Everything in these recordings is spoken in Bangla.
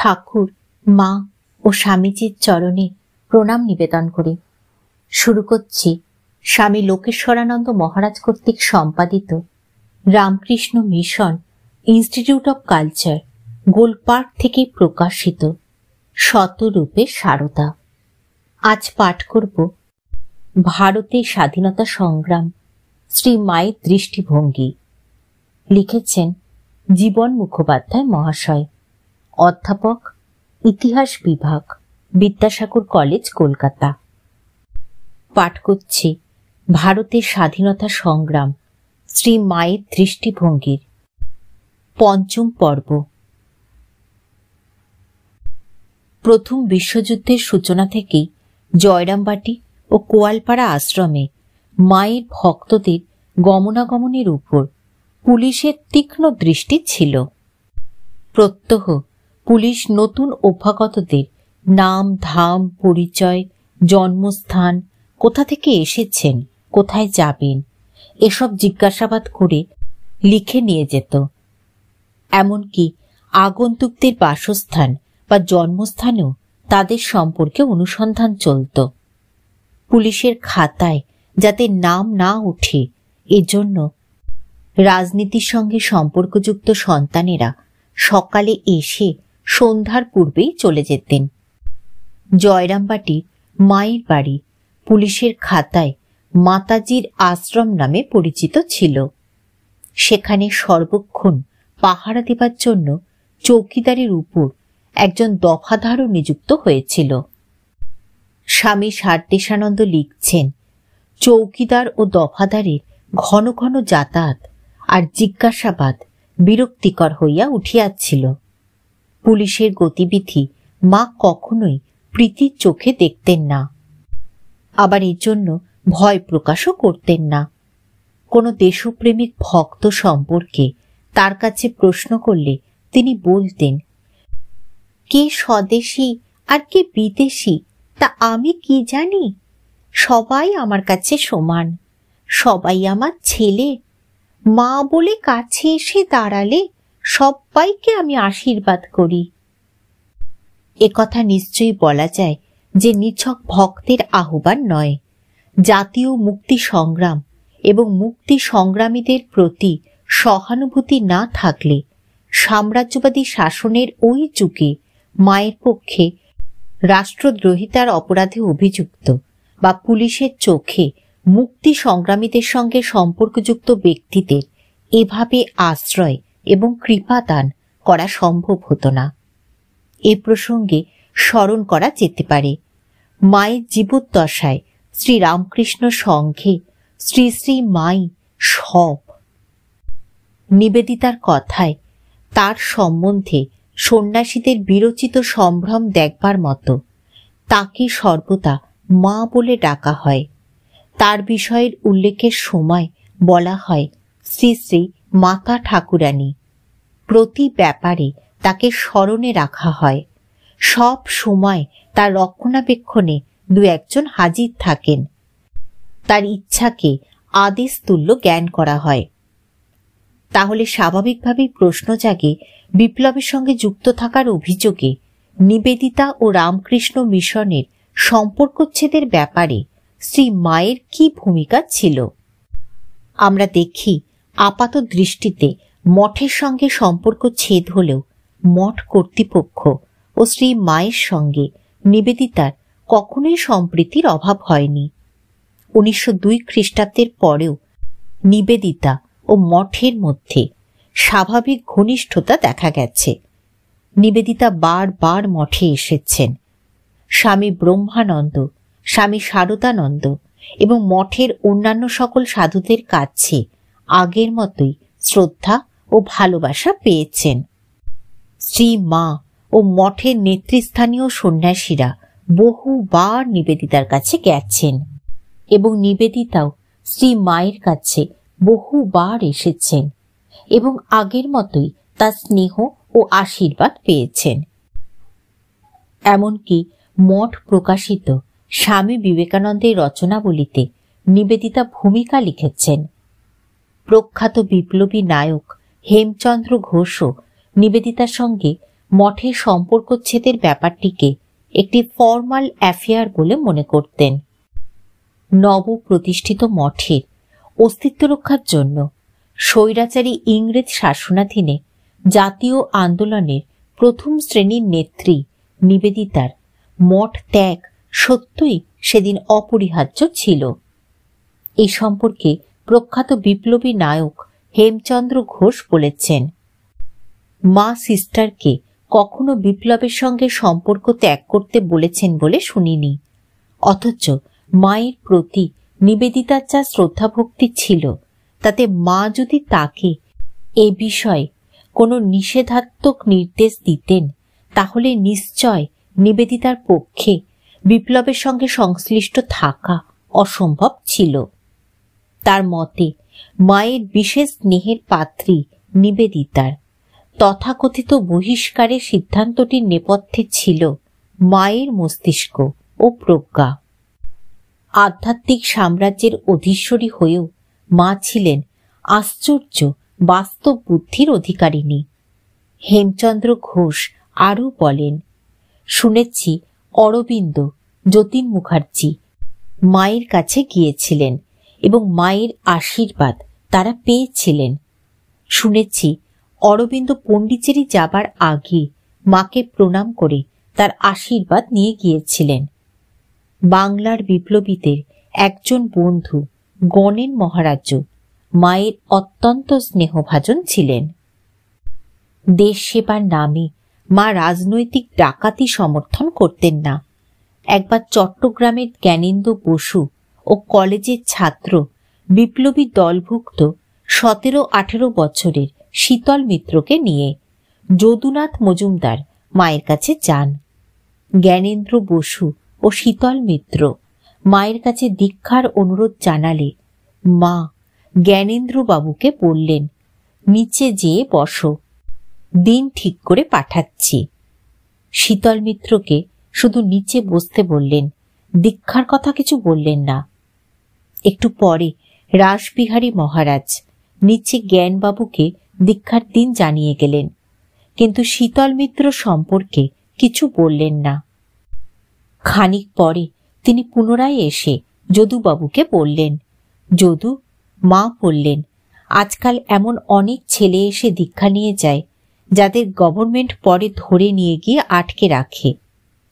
ঠাকুর, মা ও স্বামীজির চরণে প্রণাম নিবেদন করি শুরু করছি স্বামী লোকেশ্বরানন্দ মহারাজ কর্তৃক সম্পাদিত Ramakrishna mission institute of culture, Golpark থেকে প্রকাশিত শতরূপে সারদা। আজ পাঠ করব ভারতের স্বাধীনতা সংগ্রাম, শ্রী মায়ের দৃষ্টিভঙ্গি। লিখেছেন জীবন মুখোপাধ্যায় মহাশয়, অধ্যাপক, ইতিহাস বিভাগ, বিদ্যাসাগর কলেজ, কলকাতা। পাঠ করছি ভারতের স্বাধীনতা সংগ্রাম, শ্রী মায়ের দৃষ্টিভঙ্গির পঞ্চম পর্ব। প্রথম বিশ্বযুদ্ধের সূচনা থেকেই জয়রামবাটি ও কোয়ালপাড়া আশ্রমে মায়ের ভক্তদের গমনাগমনের উপর পুলিশের তীক্ষ্ণ দৃষ্টি ছিল। প্রত্যহ পুলিশ নতুন অভ্যাগতদের নাম, ধাম, পরিচয়, জন্মস্থান, কোথা থেকে এসেছেন, কোথায় যাবেন, এসব জিজ্ঞাসাবাদ করে লিখে নিয়ে যেত। এমনকি আগন্তুকদের বাসস্থান বা জন্মস্থানেও তাদের সম্পর্কে অনুসন্ধান চলত। পুলিশের খাতায় যাতে নাম না ওঠে, এজন্য রাজনীতির সঙ্গে সম্পর্কযুক্ত সন্তানেরা সকালে এসে সন্ধ্যার পূর্বেই চলে যেতেন। জয়রামবাটি মায়ের বাড়ি পুলিশের খাতায় মাতাজির আশ্রম নামে পরিচিত ছিল। সেখানে সর্বক্ষণ পাহারা দেবার জন্য চৌকিদারের উপর একজন দফাদারও নিযুক্ত হয়েছিল। স্বামী সারদেশানন্দ লিখছেন, চৌকিদার ও দফাদারের ঘন ঘন যাতায়াত আর জিজ্ঞাসাবাদ বিরক্তিকর হইয়া উঠিয়াছিল। পুলিশের গতিবিধি মা কখনোই প্রীতির চোখে দেখতেন না, আবার এর জন্য ভয় প্রকাশও করতেন না। কোনো দেশপ্রেমিক ভক্ত সম্পর্কে তার কাছে প্রশ্ন করলে তিনি বলতেন, কে স্বদেশী আর কে বিদেশী তা আমি কি জানি? সবাই আমার কাছে সমান, সবাই আমার ছেলে। মা বলে কাছে এসে দাঁড়ালে সবাইকে আমি আশীর্বাদ করি। একথা নিশ্চয়ই বলা যায় যে নিছক ভক্তের আহ্বান নয়। জাতীয় মুক্তি সংগ্রাম এবং মুক্তি সংগ্রামীদের প্রতি সহানুভূতি না থাকলে সাম্রাজ্যবাদী শাসনের ওই যুগে মায়ের পক্ষে রাষ্ট্রদ্রোহিতার অপরাধে অভিযুক্ত বা পুলিশের চোখে মুক্তি সংগ্রামীদের সঙ্গে সম্পর্কযুক্ত ব্যক্তিদের এভাবে আশ্রয় এবং কৃপাদান করা সম্ভব হতো না। এ প্রসঙ্গে স্মরণ করা যেতে পারে মায়ের জীবদ্দশায় শ্রী রামকৃষ্ণ সংঘে শ্রী শ্রী মাই সব। নিবেদিতার কথায় তার সম্বন্ধে সন্ন্যাসীদের বিরচিত সম্ভ্রম দেখবার মতো তাকে সর্বদা মা বলে ডাকা হয়। তার বিষয়ের উল্লেখের সময় বলা হয় শ্রী শ্রী মাতা ঠাকুরানী। প্রতি ব্যাপারে তাকে স্মরণে রাখা হয়। সব সময় তার রক্ষণাবেক্ষণে দু একজন হাজির থাকেন। তার ইচ্ছাকে আদেশ তুল্য জ্ঞান করা হয়। তাহলে স্বাভাবিকভাবেই প্রশ্ন জাগে, বিপ্লবের সঙ্গে যুক্ত থাকার অভিযোগে নিবেদিতা ও রামকৃষ্ণ মিশনের সম্পর্কচ্ছেদের ব্যাপারে শ্রী মায়ের কি ভূমিকা ছিল? আমরা দেখি আপাত দৃষ্টিতে মঠের সঙ্গে সম্পর্ক ছেদ হলেও মঠ কর্তৃপক্ষ ও শ্রী মায়ের সঙ্গে নিবেদিতার কখনোই সম্প্রীতির অভাব হয়নি। 1902 খ্রিস্টাব্দের পরেও নিবেদিতা ও মঠের মধ্যে স্বাভাবিক ঘনিষ্ঠতা দেখা গেছে। নিবেদিতা বারবার মঠে এসেছেন। স্বামী ব্রহ্মানন্দ, স্বামী শারদানন্দ এবং মঠের অন্যান্য সকল সাধুদের কাছে আগের মতোই শ্রদ্ধা ও ভালোবাসা পেয়েছেন। শ্রী মা ও মঠের নেতৃস্থানীয় সন্ন্যাসীরা বহুবার নিবেদিতার কাছে গেছেন এবং নিবেদিতাও শ্রী মায়ের কাছে বহুবার এসেছেন এবং আগের মতোই তার স্নেহ ও আশীর্বাদ পেয়েছেন। এমনকি মঠ প্রকাশিত স্বামী বিবেকানন্দের রচনাবলিতে নিবেদিতা ভূমিকা লিখেছেন। প্রখ্যাত বিপ্লবী নায়ক হেমচন্দ্র ঘোষও নিবেদিতার সঙ্গে মঠে সম্পর্কচ্ছেদের ব্যাপারটিকে একটি ফর্মাল অ্যাফেয়ার বলে মনে করতেন। নবপ্রতিষ্ঠিত মঠের অস্তিত্ব রক্ষার জন্য স্বৈরাচারী ইংরেজ শাসনাধীনে জাতীয় আন্দোলনের প্রথম শ্রেণীর নেত্রী নিবেদিতার মঠ ত্যাগ সত্যই সেদিন অপরিহার্য ছিল। এই সম্পর্কে প্রখ্যাত বিপ্লবী নায়ক হেমচন্দ্র ঘোষ বলেছেন, মা সিস্টারকে কখনো বিপ্লবের সঙ্গে সম্পর্ক ত্যাগ করতে বলেছেন বলে শুনিনি, অথচ মায়ের প্রতি নিবেদিতার যা শ্রদ্ধাভক্তি ছিল তাতে মা যদি তাকে এ বিষয়ে কোনো নিষেধাত্মক নির্দেশ দিতেন তাহলে নিশ্চয় নিবেদিতার পক্ষে বিপ্লবের সঙ্গে সংশ্লিষ্ট থাকা অসম্ভব ছিল। তার মতে মায়ের বিশেষ স্নেহের পাত্রী নিবেদিতার তথাকথিত বহিষ্কারের সিদ্ধান্তটির নেপথ্যে ছিল মায়ের মস্তিষ্ক ও প্রজ্ঞা। আধ্যাত্মিক সাম্রাজ্যের অধীশ্বরী হয়েও মা ছিলেন আশ্চর্য বাস্তব বুদ্ধির অধিকারিণী। হেমচন্দ্র ঘোষ আরও বলেন, শুনেছি অরবিন্দ, যতীন মুখার্জি মায়ের কাছে গিয়েছিলেন এবং মায়ের আশীর্বাদ তারা পেয়েছিলেন। শুনেছি অরবিন্দ পণ্ডিচেরি যাবার আগে মাকে প্রণাম করে তার আশীর্বাদ নিয়ে গিয়েছিলেন। বাংলার বিপ্লবীদের একজন বন্ধু গণেন মহারাজ মায়ের অত্যন্ত স্নেহভাজন ছিলেন। দেশ সেবার নামে মা রাজনৈতিক ডাকাতি সমর্থন করতেন না। একবার চট্টগ্রামের জ্ঞানেন্দ্র বসু ও কলেজের ছাত্র বিপ্লবী দলভুক্ত 17-18 বছরের শীতল মিত্রকে নিয়ে যদুনাথ মজুমদার মায়ের কাছে যান। জ্ঞানেন্দ্র বসু ও শীতল মিত্র মায়ের কাছে দীক্ষার অনুরোধ জানালে মা জ্ঞানেন্দ্র বাবুকে বললেন, নিচে যেয়ে বসো, দিন ঠিক করে পাঠাচ্ছি। শীতল মিত্রকে শুধু নিচে বসতে বললেন, দীক্ষার কথা কিছু বললেন না। একটু পরে রাসবিহারী মহারাজ নিচে জ্ঞানবাবুকে দীক্ষার দিন জানিয়ে গেলেন, কিন্তু শীতল মিত্র সম্পর্কে কিছু বললেন না। খানিক পরে তিনি পুনরায় এসে যদুবাবুকে বললেন, যদু, মা বললেন আজকাল এমন অনেক ছেলে এসে দীক্ষা নিয়ে যায় যাদের গভর্নমেন্ট পরে ধরে নিয়ে গিয়ে আটকে রাখে,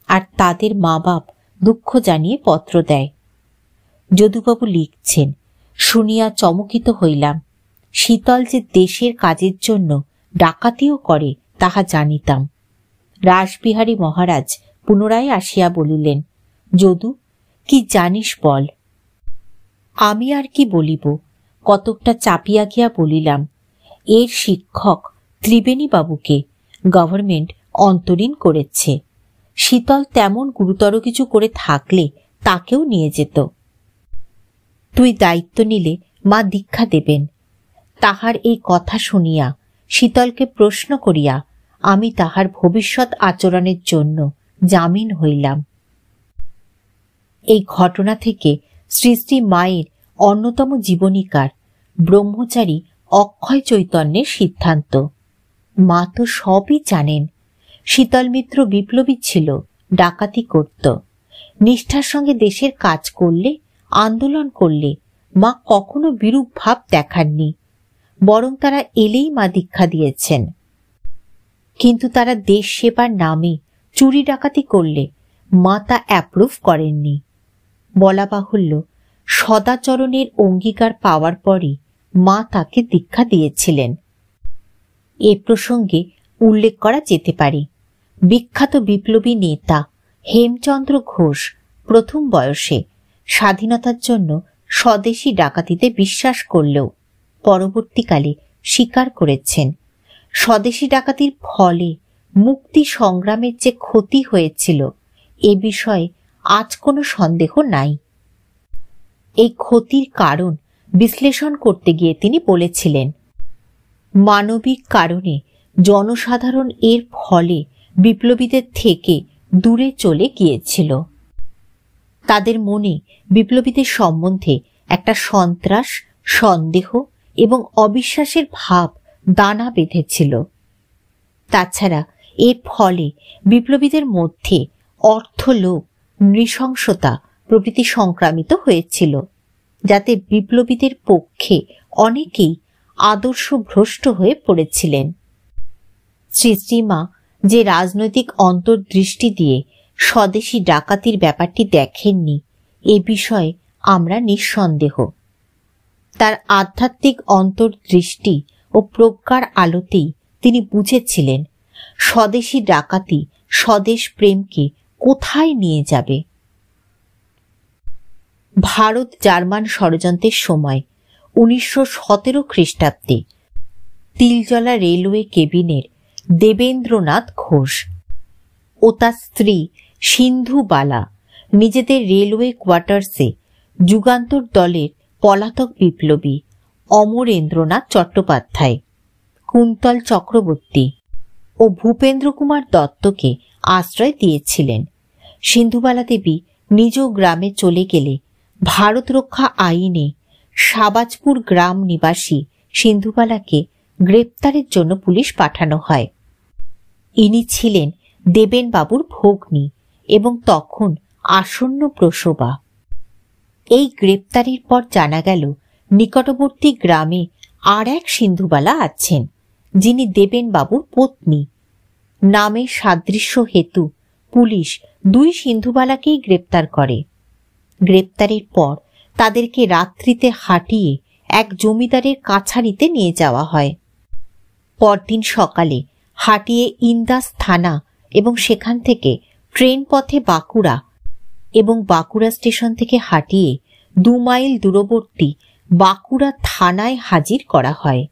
আর তাদের মা বাপ দুঃখ জানিয়ে পত্র দেয়। যদুবাবু লিখছেন, শুনিয়া চমকিত হইলাম। শীতল যে দেশের কাজের জন্য ডাকাতিও করে তাহা জানিতাম। রাসবিহারী মহারাজ পুনরায় আসিয়া বলিলেন, যদু, কি জানিস বল। আমি আর কি বলিব, কতকটা চাপিয়া গিয়া বলিলাম, এর শিক্ষক ত্রিবেণী বাবুকে গভর্নমেন্ট অন্তরীণ করেছে। শীতল তেমন গুরুতর কিছু করে থাকলে তাকেও নিয়ে যেত। তুই দায়িত্ব নিলে মা দীক্ষা দেবেন। তাহার এই কথা শুনিয়া শীতলকে প্রশ্ন করিয়া আমি তাহার ভবিষ্যৎ আচরণের জন্য জামিন হইলাম। এই ঘটনা থেকে শ্রী শ্রী মায়ের অন্যতম জীবনীকার ব্রহ্মচারী অক্ষয় চৈতন্যের সিদ্ধান্ত। মা তো সবই জানেন। শীতল মিত্র বিপ্লবী ছিল, ডাকাতি করত। নিষ্ঠার সঙ্গে দেশের কাজ করলে, আন্দোলন করলে মা কখনো বিরূপ ভাব দেখাননি, বরং তারা এলেই মা দীক্ষা দিয়েছেন। কিন্তু তারা দেশ সেবার নামে চুরি ডাকাতি করলে মা তা অ্যাপ্রুভ করেননি। বলা বাহুল্য, সদাচরণের অঙ্গীকার পাওয়ার পরই মা তাকে দীক্ষা দিয়েছিলেন। এ প্রসঙ্গে উল্লেখ করা যেতে পারে, বিখ্যাত বিপ্লবী নেতা হেমচন্দ্র ঘোষ প্রথম বয়সে স্বাধীনতার জন্য স্বদেশী ডাকাতিতে বিশ্বাস করলেও পরবর্তীকালে স্বীকার করেছেন স্বদেশী ডাকাতির ফলে মুক্তি সংগ্রামের যে ক্ষতি হয়েছিল এ বিষয়ে আজ কোনো সন্দেহ নাই। এই ক্ষতির কারণ বিশ্লেষণ করতে গিয়ে তিনি বলেছিলেন, মানবিক কারণে জনসাধারণ এর ফলে বিপ্লবীদের থেকে দূরে চলে গিয়েছিল। তাদের মনে বিপ্লবীদের সম্বন্ধে একটা সন্ত্রাস, সন্দেহ এবং অবিশ্বাসের ভাব দানা বেঁধেছিল। তাছাড়া এর ফলে বিপ্লবীদের মধ্যে অর্থলোভ, নৃশংসতা প্রভৃতি সংক্রামিত হয়েছিল, যাতে বিপ্লবীদের পক্ষে অনেকেই আদর্শ ভ্রষ্ট হয়ে পড়েছিলেন। শ্রীশ্রীমা যে রাজনৈতিক অন্তর্দৃষ্টি দিয়ে স্বদেশী ডাকাতির ব্যাপারটি দেখেননি এ বিষয়ে আমরা নিঃসন্দেহ। তার আধ্যাত্মিক অন্তর্দৃষ্টি ও প্রজ্ঞার আলোতেই তিনি বুঝেছিলেন স্বদেশী ডাকাতি স্বদেশ প্রেমকে কোথায় নিয়ে যাবে। ভারত জার্মান ষড়যন্ত্রের সময় 1917 খ্রিস্টাব্দে তিলজলা রেলওয়ে কেবিনের দেবেন্দ্রনাথ ঘোষ ও তার স্ত্রী সিন্ধুবালা নিজেদের রেলওয়ে কোয়ার্টার্সে যুগান্তর দলের পলাতক বিপ্লবী অমরেন্দ্রনাথ চট্টোপাধ্যায়, কুন্তল চক্রবর্তী ও ভূপেন্দ্র কুমার দত্তকে আশ্রয় দিয়েছিলেন। সিন্ধুবালা দেবী নিজ গ্রামে চলে গেলে ভারত রক্ষা আইনে সাবাজপুর গ্রাম নিবাসী সিন্ধুবালাকে গ্রেপ্তারের জন্য পুলিশ পাঠানো হয়। ইনি ছিলেন দেবেনবাবুর ভগ্নী এবং তখন আসন্ন প্রসবা। এই গ্রেপ্তারির পর জানা গেল নিকটবর্তী গ্রামে আর এক সিন্ধুবালা আছেন, যিনি দেবেনবাবুর পত্নী। নামের সাদৃশ্য হেতু পুলিশ দুই সিন্ধুবালাকেই গ্রেপ্তার করে। গ্রেপ্তারের পর তাদেরকে রাত্রিতে হাঁটিয়ে এক জমিদারের কাছারিতে নিয়ে যাওয়া হয়। পরদিন সকালে হাঁটিয়ে ইন্দাস থানা এবং সেখান থেকে ট্রেন পথে বাঁকুড়া এবং বাঁকুড়া স্টেশন থেকে হাঁটিয়ে 2 মাইল দূরবর্তী বাঁকুড়া থানায় হাজির করা হয়।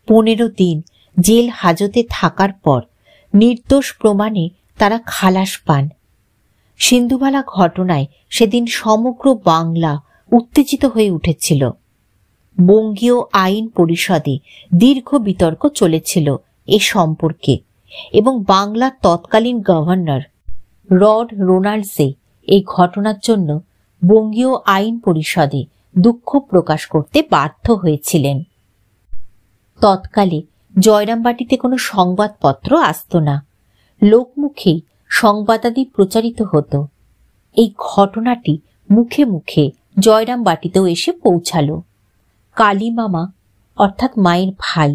15 দিন জেল হাজতে থাকার পর নির্দোষ প্রমাণে তারা খালাস পান। সিন্ধুবালা ঘটনায় সেদিন সমগ্র বাংলা উত্তেজিত হয়ে উঠেছিল। বঙ্গীয় আইন পরিষদে দীর্ঘ বিতর্ক চলেছিল এ সম্পর্কে এবং বাংলার তৎকালীন গভর্নর লর্ড রোনাল্ডসে এই ঘটনার জন্য বঙ্গীয় আইন পরিষদে দুঃখ প্রকাশ করতে বাধ্য হয়েছিলেন। তৎকালে জয়রামবাটিতে কোনো সংবাদপত্র আসত না, লোকমুখেই সংবাদাদি প্রচারিত হতো। এই ঘটনাটি মুখে মুখে জয়রামবাটিতেও এসে পৌঁছালো। কালী মামা অর্থাৎ মায়ের ভাই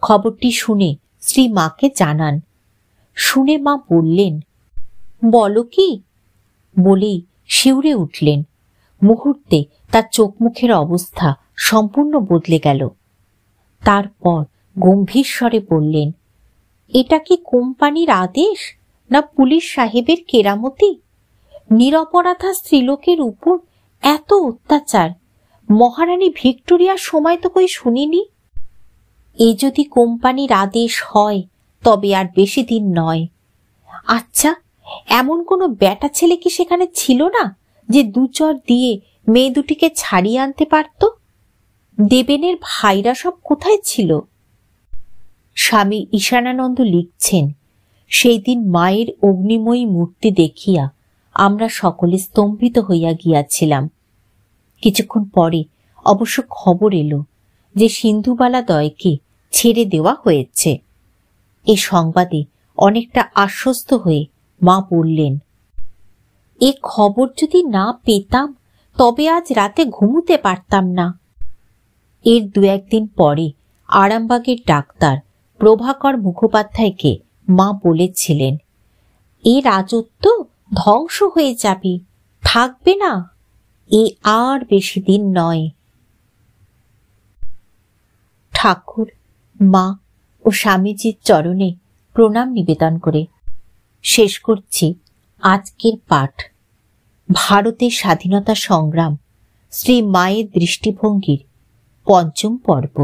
খবরটি শুনে শ্রী মাকে জানান। শুনে মা বললেন, বলো কি? বলেই শিউরে উঠলেন। মুহূর্তে তার চোখ মুখের অবস্থা সম্পূর্ণ বদলে গেল। তারপর গম্ভীর স্বরে বললেন, এটা কি কোম্পানির আদেশ না পুলিশ সাহেবের কেরামতি? নিরপরাধা স্ত্রীলোকের উপর এত অত্যাচার মহারানী ভিক্টোরিয়ার সময় তো কই শুনিনি। এ যদি কোম্পানির আদেশ হয় তবে আর বেশি দিন নয়। আচ্ছা, এমন কোনো বেটা ছেলে কি সেখানে ছিল না যে দুচর দিয়ে মেয়ে দুটিকে ছাড়িয়ে আনতে পারত? দেবেনের ভাইরা সব কোথায় ছিল? স্বামী ঈশানানন্দ লিখছেন, সেই দিন মায়ের অগ্নিময়ী মূর্তি দেখিয়া আমরা সকলে স্তম্ভিত হইয়া গিয়াছিলাম। কিছুক্ষণ পরে অবশ্য খবর এলো যে সিন্ধুবালা দয়কে ছেড়ে দেওয়া হয়েছে। এ সংবাদে অনেকটা আশ্বস্ত হয়ে মা বললেন, এ খবর যদি না পেতাম তবে আজ রাতে ঘুমুতে পারতাম না। এর 2-1 দিন পরে আরামবাগের ডাক্তার প্রভাকর মুখোপাধ্যায়কে মা বলেছিলেন, এ রাজত্ব ধ্বংস হয়ে যাবে, থাকবে না, এ আর বেশি দিন নয়। ঠাকুর, মা ও স্বামীজির চরণে প্রণাম নিবেদন করে শেষ করছি আজকের পাঠ। ভারতের স্বাধীনতা সংগ্রাম শ্রী মায়ের দৃষ্টিভঙ্গির 5ম পর্ব।